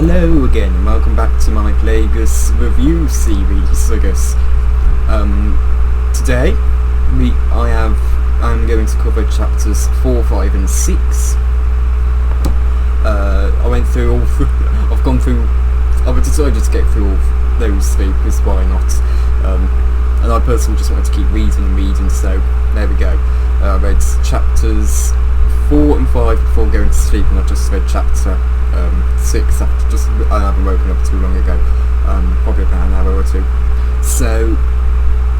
Hello again, and welcome back to my Plagueis review series, I guess. Today, I'm going to cover chapters 4, 5 and 6. I've decided to get through all those three, because why not? And I personally just wanted to keep reading, so there we go. I read chapters 4 and 5 before going to sleep, and I just read chapter 6 after I haven't woken up too long ago, probably about an hour or two. So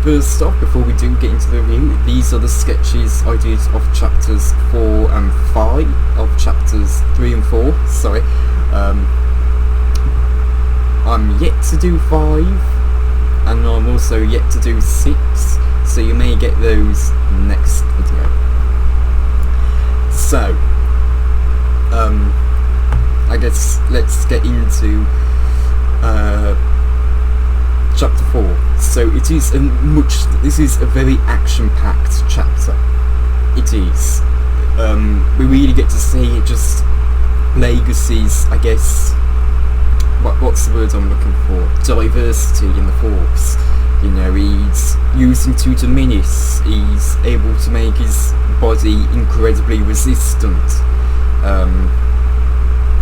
first off, before we do get into the review, these are the sketches I did of chapters 4 and 5, of chapters 3 and 4, sorry. I'm yet to do 5, and I'm also yet to do 6, so you may get those next video. So, I guess let's get into chapter 4. So this is a very action-packed chapter. It is. We really get to see just Plagueis', I guess, what's the word I'm looking for? Diversity in the Force. You know, he's using to diminish. He's able to make his body incredibly resistant.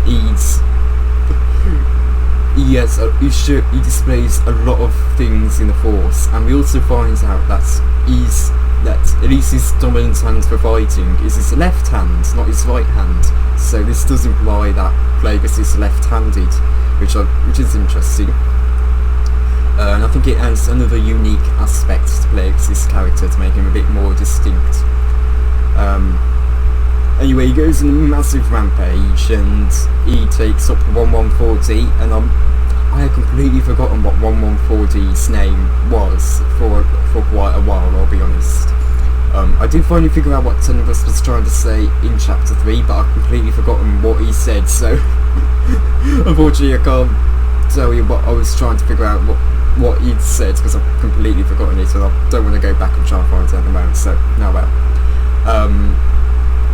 He displays a lot of things in the Force, and we also find out that at least his dominant hand for fighting is his left hand, not his right hand. So this does imply that Plagueis is left-handed, which is interesting. And I think it adds another unique aspect to Plagueis' character to make him a bit more distinct. Anyway, he goes on a massive rampage, and he takes up 114D, and I had completely forgotten what 114D's name was for quite a while, I'll be honest. I did finally figure out what Tenebris was trying to say in chapter 3, but I've completely forgotten what he said, so unfortunately I can't tell you what I was trying to figure out what he'd said, because I've completely forgotten it, and I don't want to go back and try and find it at the moment, so now well.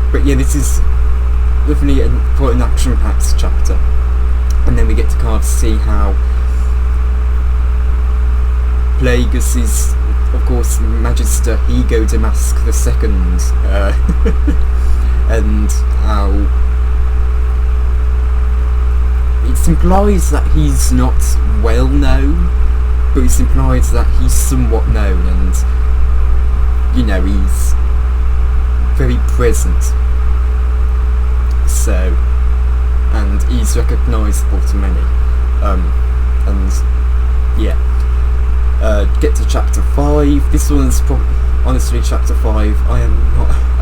But yeah, this is definitely quite an action-packed chapter, and then we get to kind of see how Plagueis is, of course, Magister Ego Damask II, and how it implies that he's not well known, but it implies that he's somewhat known, and you know, he's very present. So, and he's recognisable to many. And yeah. Get to chapter 5. This one's honestly, chapter 5. I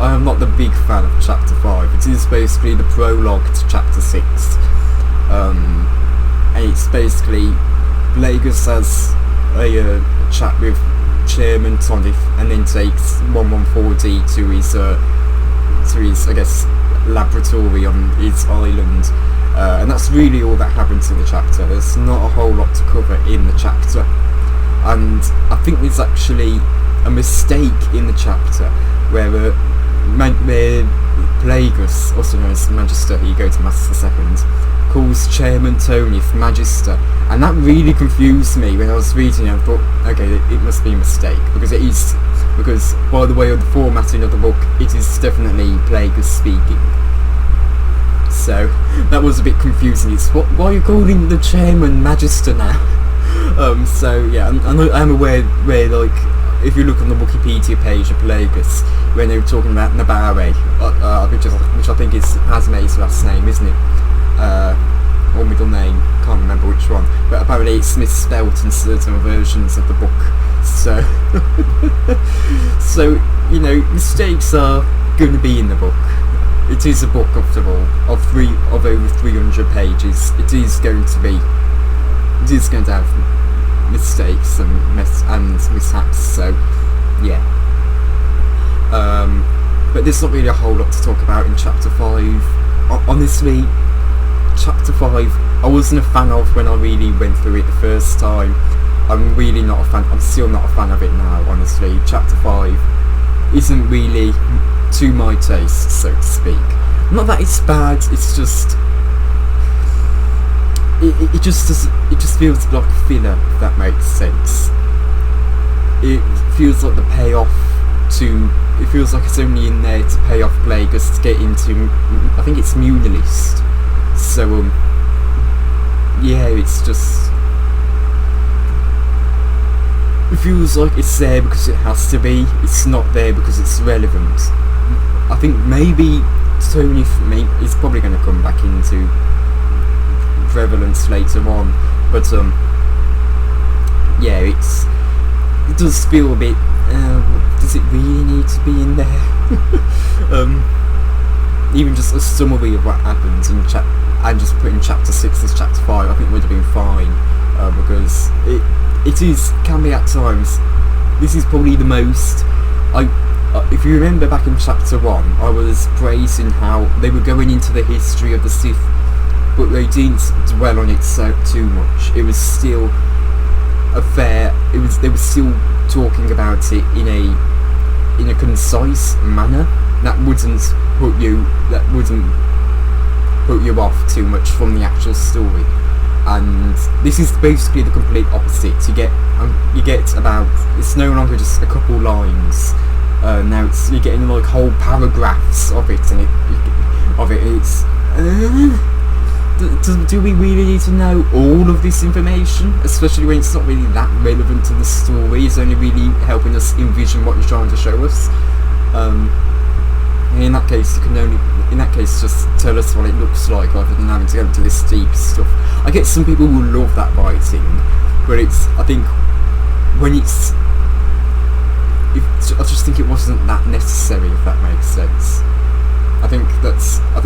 am not the big fan of chapter 5. It is basically the prologue to chapter 6. And it's basically Plagueis has a chat with Chairman Tonif, and then takes 114D to his I guess laboratory on his island, and that's really all that happens in the chapter. There's not a whole lot to cover in the chapter, and I think there's actually a mistake in the chapter where Plagueis, also known as Magister Ego Damask II, calls Chairman Tonif Magister, and that really confused me when I was reading it. I thought, okay, it must be a mistake, because by the way of the formatting of the book, it is definitely Plagueis speaking. So that was a bit confusing. It's why are you calling the Chairman Magister now? So yeah, I'm aware where, like, if you look on the Wikipedia page of Plagueis, when they were talking about Nabare, which I think is Hazme's last name, isn't it? Or middle name, can't remember which one, but apparently it's misspelt in certain versions of the book. So you know, mistakes are going to be in the book. It is a book, after all, of over 300 pages. It is going to have mistakes and mishaps. So yeah. But there's not really a whole lot to talk about in chapter 5. Honestly, chapter 5 I wasn't a fan of when I really went through it the first time. I'm really not a fan. I'm still not a fan of it now, honestly. Chapter 5 isn't really to my taste, so to speak. Not that it's bad, it's just it just feels like filler, if that makes sense. It feels like the payoff to, it feels like it's only in there to pay off Plagueis to get into, I think it's Munilist. So yeah, it's just, it feels like it's there because it has to be. It's not there because it's relevant. I think maybe Tony, for me, is probably going to come back into prevalence later on, but yeah, it does feel a bit, does it really need to be in there? Even just a summary of what happens in and just putting chapter 6 as chapter 5, I think would have been fine, because it can be at times. This is probably the most, if you remember back in chapter 1, I was praising how they were going into the history of the Sith, but they didn't dwell on it too much. It was still they were still talking about it in a concise manner that wouldn't put you off too much from the actual story. And this is basically the complete opposite. You get about, it's no longer just a couple lines. Now you're getting like whole paragraphs of it, and it's. Do we really need to know all of this information? Especially when it's not really that relevant to the story. It's only really helping us envision what you're trying to show us. And in that case, just tell us what it looks like, rather than having to go into this deep stuff. I get some people who love that writing, but I think when I just think it wasn't that necessary, if that makes sense. I think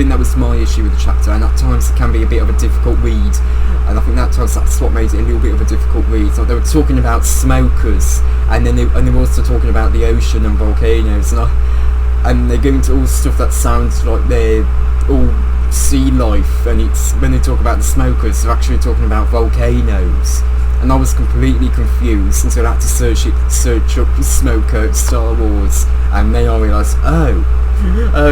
that was my issue with the chapter, and at times it can be a bit of a difficult read, and I think that's what made it a little bit of a difficult read. So they were talking about smokers, and then they were also talking about the ocean and volcanoes, and they go into all stuff that sounds like they're all sea life, and it's when they talk about the smokers, they're actually talking about volcanoes. And I was completely confused until I had to search up Smoker Star Wars, and then I realised, oh,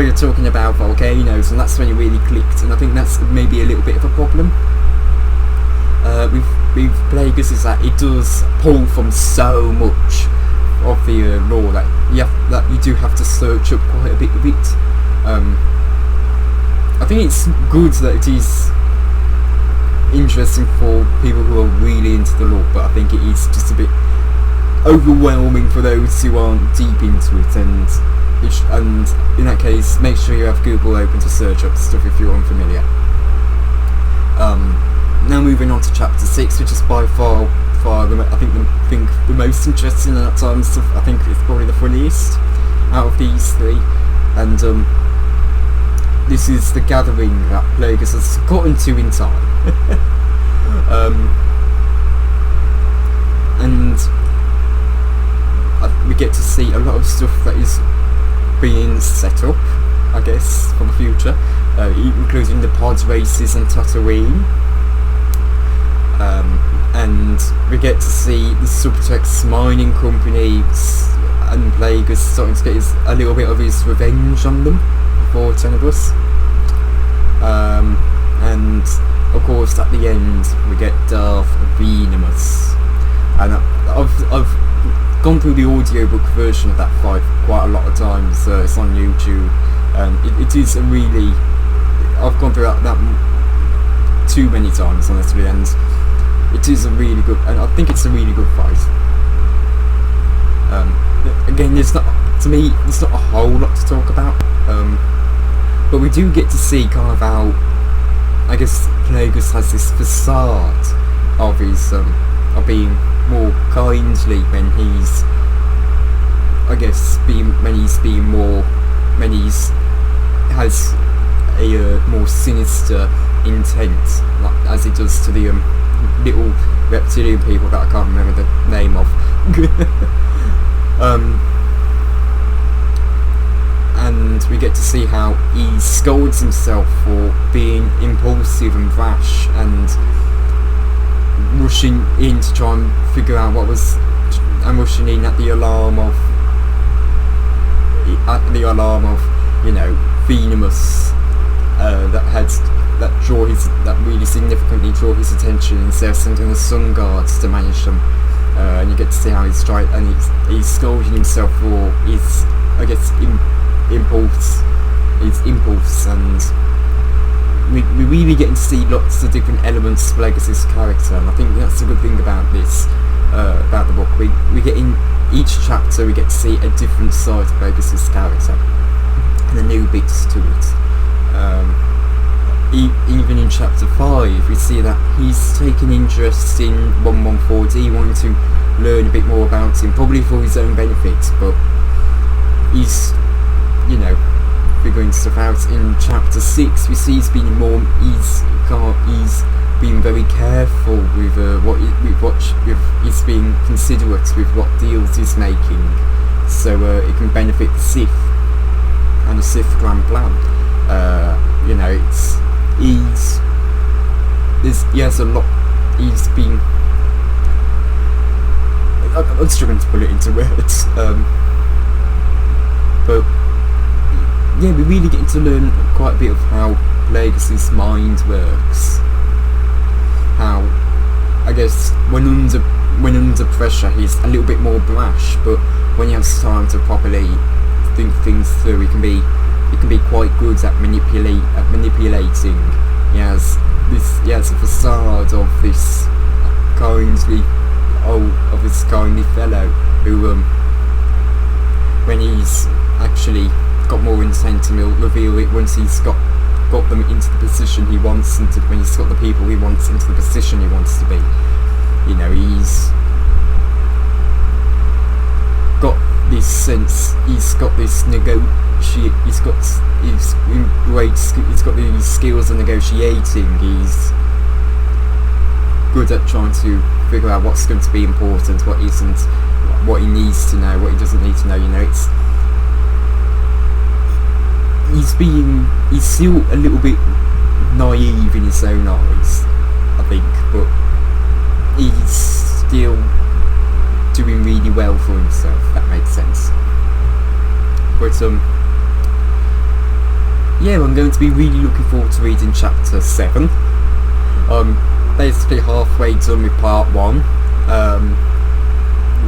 you're talking about volcanoes, and that's when it really clicked. And I think that's maybe a little bit of a problem with Plagueis, is that it does pull from so much of the lore that you do have to search up quite a bit of it. I think it's good that it is interesting for people who are really into the lore, but I think it is just a bit overwhelming for those who aren't deep into it, and in that case, make sure you have Google open to search up stuff if you're unfamiliar. Now moving on to chapter 6, which is by far I think the most interesting, and at times I think it's probably the funniest out of these three, and this is the gathering that Plagueis has gotten to in time. And we get to see a lot of stuff that is being set up, I guess, for the future, including the pod races and Tatooine. And we get to see the Subtext mining companies, and Plagueis starting to get a little bit of his revenge on them for Tenebris. And of course, at the end, we get Darth Venomous, and I've gone through the audiobook version of that fight quite a lot of times. It's on YouTube, and it is a really, I've gone through that too many times, honestly, and it is a really good, and I think it's a really good fight. Again, to me, there's not a whole lot to talk about, but we do get to see kind of how, I guess, Plagueis has this facade of his of being more kindly when he's, I guess, when he's has a more sinister intent, like, as he does to the little reptilian people that I can't remember the name of. And we get to see how he scolds himself for being impulsive and rash and rushing in to try and figure out what was, and rushing in at the alarm of Venomous, that had that really significantly draw his attention instead of sending the Sun Guards to manage them. And you get to see how he's scolding himself for his, I guess, impulse, and we really get to see lots of different elements of Plagueis' character, and I think that's a good thing about this, about the book. We get in each chapter, we get to see a different side of Plagueis' character, and the new bits to it. Even in chapter 5, we see that he's taken interest in 114D, wanting to learn a bit more about him, probably for his own benefit, but he's, figuring stuff out. In chapter 6, we see he's been very careful with he's being considerate with what deals he's making, so it can benefit the Sith and the Sith grand plan. He has a lot. He's been. I'm struggling to put it into words, but yeah, we're really getting to learn quite a bit of how Plagueis' mind works. How, I guess, when under pressure, he's a little bit more brash, but when he has time to properly think things through, he can be quite good at manipulating. He has a facade of this kindly fellow who, when he's actually got more intent, and he'll reveal it once he's got them into the position he wants, when he's got the people he wants into the position he wants to be. He's got this sense. He's got this He's got these skills of negotiating. He's good at trying to figure out what's going to be important, what isn't, what he needs to know, what he doesn't need to know. He's still a little bit naive in his own eyes, I think, but he's still doing really well for himself, if that makes sense. But yeah, I'm going to be really looking forward to reading chapter 7. Basically halfway done with part 1.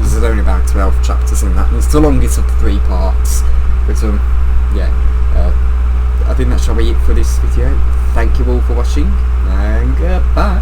There's only about 12 chapters in that, and it's the longest of the 3 parts. But yeah, I think that shall be it for this video. Thank you all for watching, and goodbye.